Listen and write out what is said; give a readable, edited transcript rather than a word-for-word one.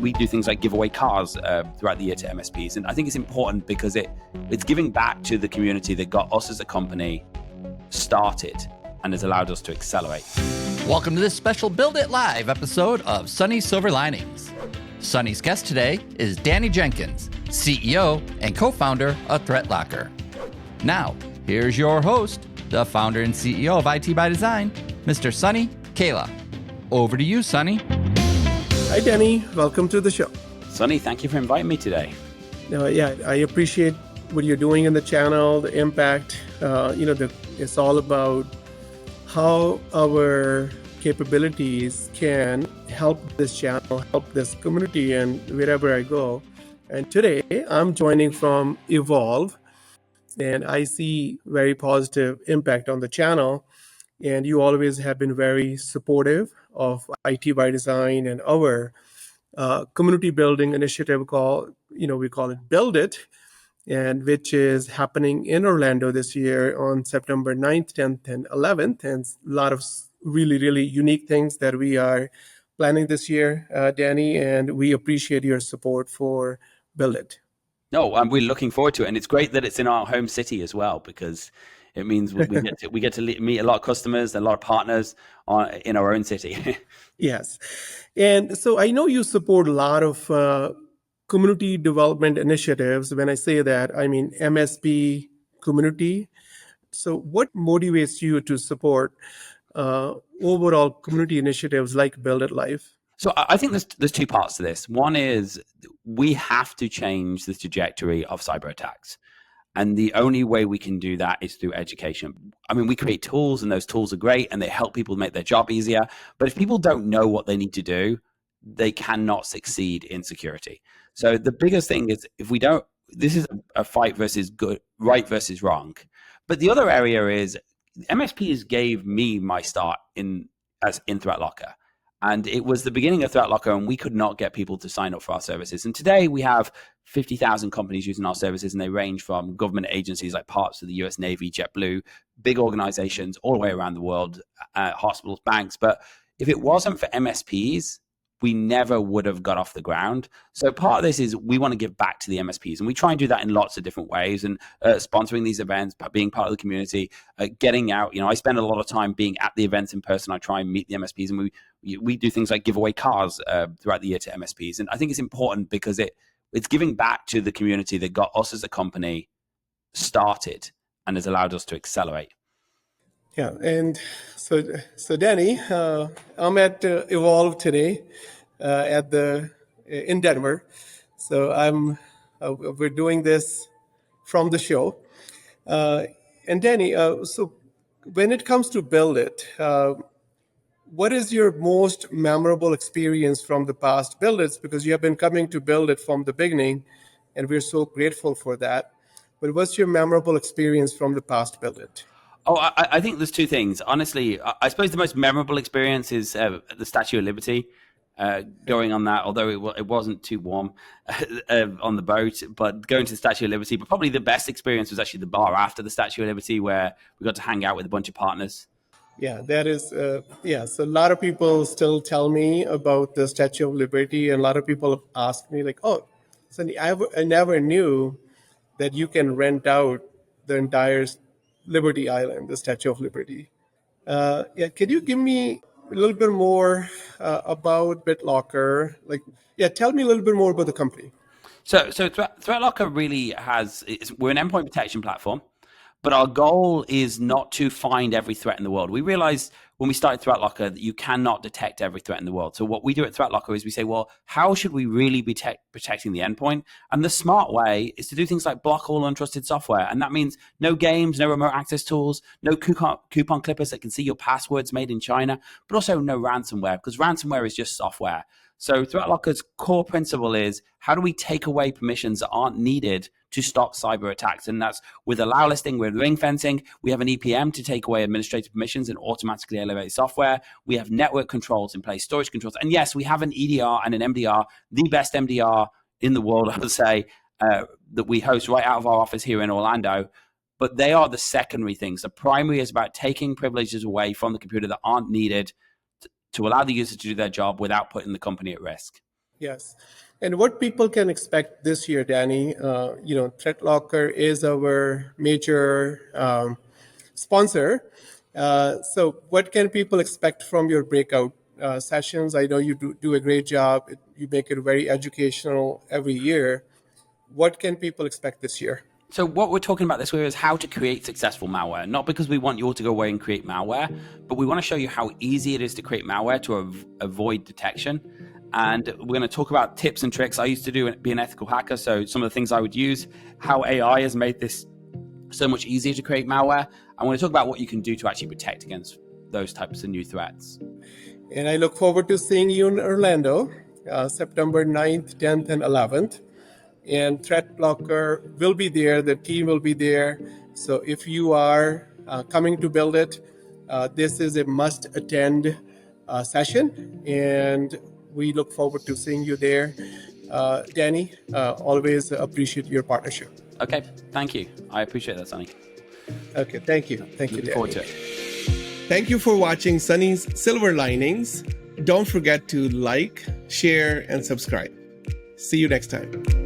we do things like give away cars throughout the year to MSPs. And I think it's important because it's giving back to the community that got us as a company started and has allowed us to accelerate. Welcome to this special Build It Live episode of Sunny's Silver Linings. Sunny's guest today is Danny Jenkins, CEO and co-founder of ThreatLocker. Now, here's your host, the founder and CEO of IT by Design, Mr. Sunny Kaila. Over to you, Sunny. Hi, Danny. Welcome to the show. Sunny, thank you for inviting me today. I appreciate what you're doing in the channel, the impact. It's all about how our capabilities can help this channel, help this community, and wherever I go. And today, I'm joining from Evolve, and I see very positive impact on the channel. And you always have been very supportive of IT by Design and our community building initiative we call it Build It, and which is happening in Orlando this year on September 9th, 10th, and 11th. And a lot of really, really unique things that we are planning this year, Danny, and we appreciate your support for Build It. No, I'm really looking forward to it. And it's great that it's in our home city as well, because it means we get to meet a lot of customers, a lot of partners in our own city. Yes. And so I know you support a lot of community development initiatives. When I say that, I mean MSP community. So what motivates you to support overall community initiatives like Build It Live? So I think there's two parts to this. One is we have to change the trajectory of cyber attacks. And the only way we can do that is through education. I mean, we create tools and those tools are great and they help people make their job easier. But if people don't know what they need to do, they cannot succeed in security. So the biggest thing is this is a fight versus good, right versus wrong. But the other area is MSPs gave me my start in ThreatLocker. And it was the beginning of ThreatLocker, and we could not get people to sign up for our services. And today we have 50,000 companies using our services, and they range from government agencies like parts of the US Navy, JetBlue, big organizations all the way around the world, hospitals, banks. But if it wasn't for MSPs, we never would have got off the ground. So part of this is we want to give back to the MSPs, and we try and do that in lots of different ways, and sponsoring these events, being part of the community, getting out. I spend a lot of time being at the events in person. I try and meet the MSPs, and we do things like give away cars throughout the year to MSPs. And I think it's important because it's giving back to the community that got us as a company started and has allowed us to accelerate. Yeah, and so Danny, I'm at Evolve today in Denver. So we're doing this from the show. And Danny, so when it comes to Build It, what is your most memorable experience from the past Build It's? Because you have been coming to Build It from the beginning, and we're so grateful for that. But what's your memorable experience from the past Build It? Oh, I think there's two things. Honestly, I suppose the most memorable experience is the Statue of Liberty, going on that, although it wasn't too warm on the boat, but going to the Statue of Liberty. But probably the best experience was actually the bar after the Statue of Liberty, where we got to hang out with a bunch of partners. Yeah, that is, so a lot of people still tell me about the Statue of Liberty, and a lot of people ask me like, oh, Sunny, I never knew that you can rent out the entire Liberty Island, the Statue of Liberty. Can you give me a little bit more about BitLocker? Tell me a little bit more about the company. So ThreatLocker really we're an endpoint protection platform, but our goal is not to find every threat in the world. We realized when we started ThreatLocker that you cannot detect every threat in the world. So what we do at ThreatLocker is we say, well, how should we really be protecting the endpoint? And the smart way is to do things like block all untrusted software. And that means no games, no remote access tools, no coupon clippers that can see your passwords made in China, but also no ransomware, because ransomware is just software. So ThreatLocker's core principle is, how do we take away permissions that aren't needed to stop cyber attacks? And that's with allow listing, with ring fencing. We have an EPM to take away administrative permissions and automatically elevate software. We have network controls in place, storage controls. And yes, we have an EDR and an MDR, the best MDR in the world, I would say, that we host right out of our office here in Orlando. But they are the secondary things. The primary is about taking privileges away from the computer that aren't needed to allow the user to do their job without putting the company at risk. Yes. And what people can expect this year, Danny, ThreatLocker is our major sponsor. So what can people expect from your breakout sessions? I know you do a great job. You make it very educational every year. What can people expect this year? So what we're talking about this year is how to create successful malware. Not because we want you all to go away and create malware, but we want to show you how easy it is to create malware to avoid detection. And we're going to talk about tips and tricks. I used to be an ethical hacker, so some of the things I would use, how AI has made this so much easier to create malware. I want to talk about what you can do to actually protect against those types of new threats. And I look forward to seeing you in Orlando, September 9th, 10th, and 11th. And ThreatLocker will be there. The team will be there. So if you are coming to build it, this is a must-attend session. And we look forward to seeing you there. Danny, always appreciate your partnership. Okay, thank you. I appreciate that, Sunny. Okay, thank you. Thank you, Danny. Looking forward to it. Thank you for watching Sunny's Silver Linings. Don't forget to like, share, and subscribe. See you next time.